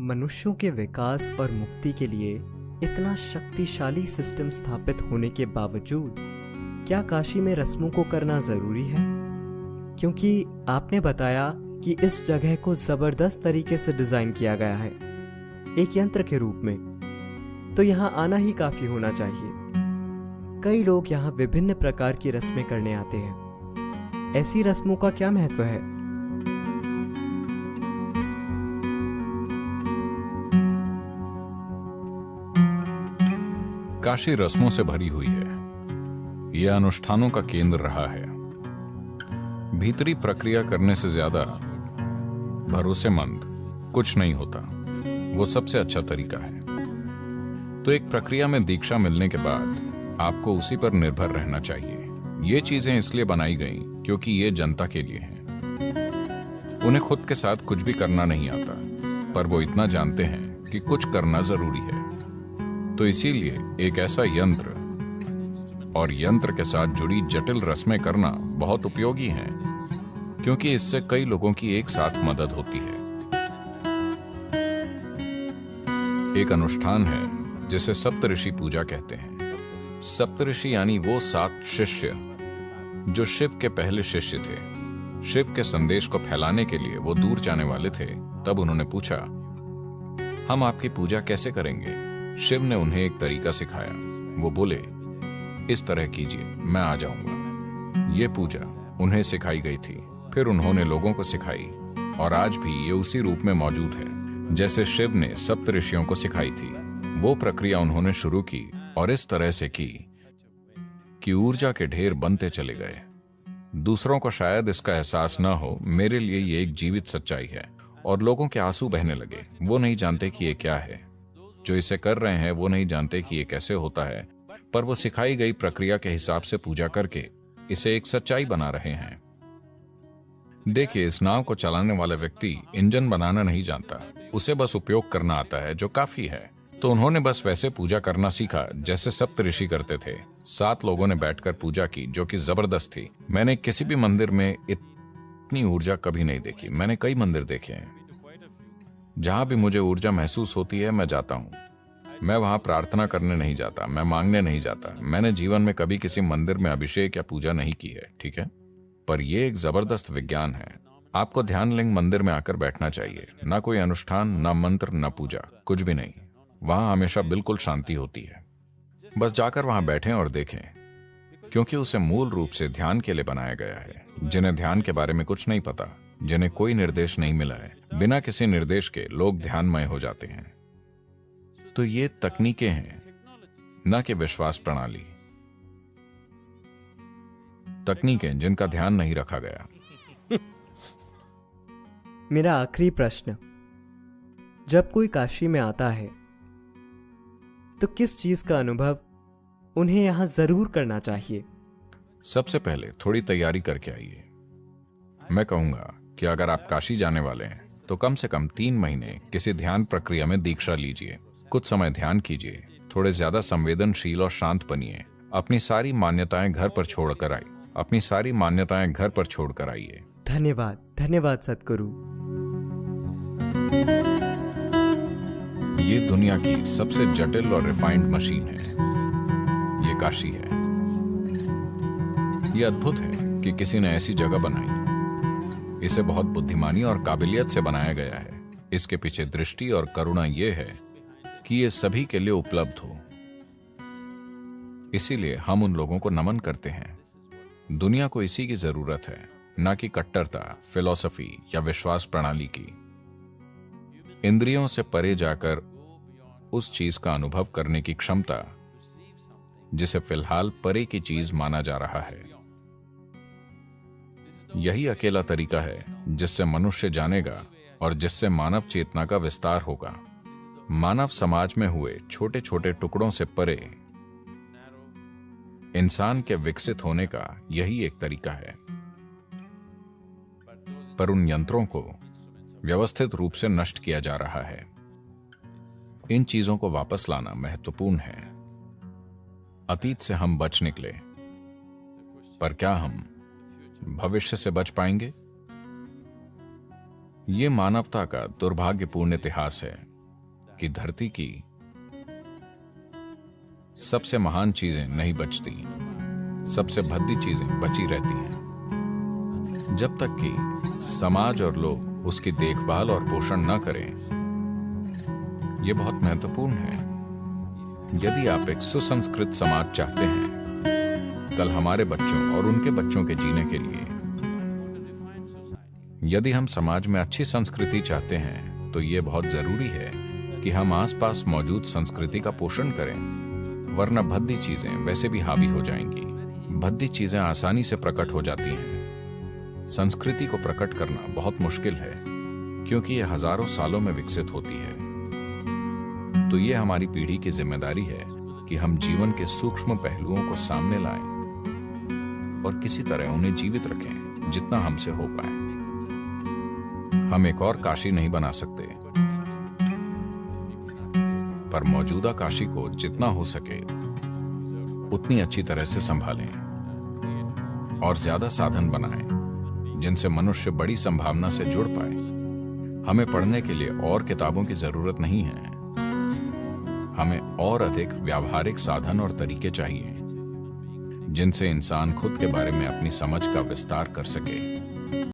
मनुष्यों के विकास और मुक्ति के लिए इतना शक्तिशाली सिस्टम स्थापित होने के बावजूद क्या काशी में रस्मों को करना जरूरी है? क्योंकि आपने बताया कि इस जगह को जबरदस्त तरीके से डिजाइन किया गया है, एक यंत्र के रूप में, तो यहाँ आना ही काफी होना चाहिए। कई लोग यहाँ विभिन्न प्रकार की रस्में करने आते हैं। ऐसी रस्मों का क्या महत्व है? काशी रस्मों से भरी हुई है। यह अनुष्ठानों का केंद्र रहा है। भीतरी प्रक्रिया करने से ज्यादा भरोसेमंद कुछ नहीं होता। वो सबसे अच्छा तरीका है। तो एक प्रक्रिया में दीक्षा मिलने के बाद आपको उसी पर निर्भर रहना चाहिए। ये चीजें इसलिए बनाई गई क्योंकि ये जनता के लिए हैं। उन्हें खुद के साथ कुछ भी करना नहीं आता, पर वो इतना जानते हैं कि कुछ करना जरूरी है। तो इसीलिए एक ऐसा यंत्र और यंत्र के साथ जुड़ी जटिल रस्में करना बहुत उपयोगी है, क्योंकि इससे कई लोगों की एक साथ मदद होती है। एक अनुष्ठान है जिसे सप्तऋषि पूजा कहते हैं। सप्तऋषि यानी वो 7 शिष्य जो शिव के पहले शिष्य थे। शिव के संदेश को फैलाने के लिए वो दूर जाने वाले थे। तब उन्होंने पूछा, हम आपकी पूजा कैसे करेंगे? शिव ने उन्हें एक तरीका सिखाया। वो बोले, इस तरह कीजिए, मैं आ जाऊंगा। ये पूजा उन्हें सिखाई गई थी। फिर उन्होंने लोगों को सिखाई और आज भी ये उसी रूप में मौजूद है जैसे शिव ने सप्तऋषियों को सिखाई थी। वो प्रक्रिया उन्होंने शुरू की और इस तरह से की कि ऊर्जा के ढेर बनते चले गए। दूसरों को शायद इसका एहसास न हो, मेरे लिए ये एक जीवित सच्चाई है। और लोगों के आंसू बहने लगे। वो नहीं जानते कि ये क्या है। जो इसे कर रहे हैं वो नहीं जानते कि ये कैसे होता है, पर वो सिखाई गई प्रक्रिया के हिसाब से पूजा करके इसे एक सच्चाई बना रहे हैं। देखिए, इस नाव को चलाने वाला व्यक्ति इंजन बनाना नहीं जानता, उसे बस उपयोग करना आता है, जो काफी है। तो उन्होंने बस वैसे पूजा करना सीखा जैसे सप्तऋषि करते थे। 7 लोगों ने बैठकर पूजा की, जो कि जबरदस्त थी। मैंने किसी भी मंदिर में इतनी ऊर्जा कभी नहीं देखी। मैंने कई मंदिर देखे हैं। जहां भी मुझे ऊर्जा महसूस होती है, मैं जाता हूं। मैं वहां प्रार्थना करने नहीं जाता, मैं मांगने नहीं जाता। मैंने जीवन में कभी किसी मंदिर में अभिषेक या पूजा नहीं की है, ठीक है? पर यह एक जबरदस्त विज्ञान है। आपको ध्यान लिंग मंदिर में आकर बैठना चाहिए। ना कोई अनुष्ठान, ना मंत्र, ना पूजा, कुछ भी नहीं। वहां हमेशा बिल्कुल शांति होती है। बस जाकर वहां बैठें और देखें, क्योंकि उसे मूल रूप से ध्यान के लिए बनाया गया है। जिन्हें ध्यान के बारे में कुछ नहीं पता, जिन्हें कोई निर्देश नहीं मिला है, बिना किसी निर्देश के लोग ध्यानमय हो जाते हैं। तो ये तकनीकें हैं, न कि विश्वास प्रणाली। तकनीकें जिनका ध्यान नहीं रखा गया। मेरा आखिरी प्रश्न, जब कोई काशी में आता है तो किस चीज का अनुभव उन्हें यहां जरूर करना चाहिए? सबसे पहले थोड़ी तैयारी करके आइए। मैं कहूंगा कि अगर आप काशी जाने वाले हैं तो कम से कम 3 महीने किसी ध्यान प्रक्रिया में दीक्षा लीजिए। कुछ समय ध्यान कीजिए, थोड़े ज्यादा संवेदनशील और शांत बनिए। अपनी सारी मान्यताएं घर पर छोड़कर आइए। अपनी सारी मान्यताएं घर पर छोड़कर आइए। धन्यवाद, धन्यवाद सद्गुरु। ये दुनिया की सबसे जटिल और रिफाइंड मशीन है। ये काशी है। ये अद्भुत है कि किसी ने ऐसी जगह बनाई। इसे बहुत बुद्धिमानी और काबिलियत से बनाया गया है। इसके पीछे दृष्टि और करुणा यह है कि ये सभी के लिए उपलब्ध हो। इसीलिए हम उन लोगों को नमन करते हैं। दुनिया को इसी की जरूरत है, ना कि कट्टरता, फिलॉसफी या विश्वास प्रणाली की। इंद्रियों से परे जाकर उस चीज का अनुभव करने की क्षमता, जिसे फिलहाल परे की चीज माना जा रहा है। यही अकेला तरीका है जिससे मनुष्य जानेगा और जिससे मानव चेतना का विस्तार होगा। मानव समाज में हुए छोटे छोटे टुकड़ों से परे इंसान के विकसित होने का यही एक तरीका है। पर उन यंत्रों को व्यवस्थित रूप से नष्ट किया जा रहा है। इन चीजों को वापस लाना महत्वपूर्ण है। अतीत से हम बच निकले, पर क्या हम भविष्य से बच पाएंगे? ये मानवता का दुर्भाग्यपूर्ण इतिहास है। कि धरती की सबसे महान चीजें नहीं बचती, सबसे भद्दी चीजें बची रहती हैं। जब तक कि समाज और लोग उसकी देखभाल और पोषण न करें। यह बहुत महत्वपूर्ण है। यदि आप एक सुसंस्कृत समाज चाहते हैं कल हमारे बच्चों और उनके बच्चों के जीने के लिए, यदि हम समाज में अच्छी संस्कृति चाहते हैं तो यह बहुत जरूरी है कि हम आसपास मौजूद संस्कृति का पोषण करें, वरना भद्दी चीजें वैसे भी हावी हो जाएंगी। भद्दी चीजें आसानी से प्रकट हो जाती हैं। संस्कृति को प्रकट करना बहुत मुश्किल है क्योंकि यह हजारों सालों में विकसित होती है। तो यह हमारी पीढ़ी की जिम्मेदारी है कि हम जीवन के सूक्ष्म पहलुओं को सामने लाएं और किसी तरह उन्हें जीवित रखें जितना हमसे हो पाए। हम एक और काशी नहीं बना सकते, पर मौजूदा काशी को जितना हो सके उतनी अच्छी तरह से संभालें और ज्यादा साधन बनाएं जिनसे मनुष्य बड़ी संभावना से जुड़ पाए। हमें पढ़ने के लिए और किताबों की जरूरत नहीं है, हमें और अधिक व्यावहारिक साधन और तरीके चाहिए जिनसे इंसान खुद के बारे में अपनी समझ का विस्तार कर सके।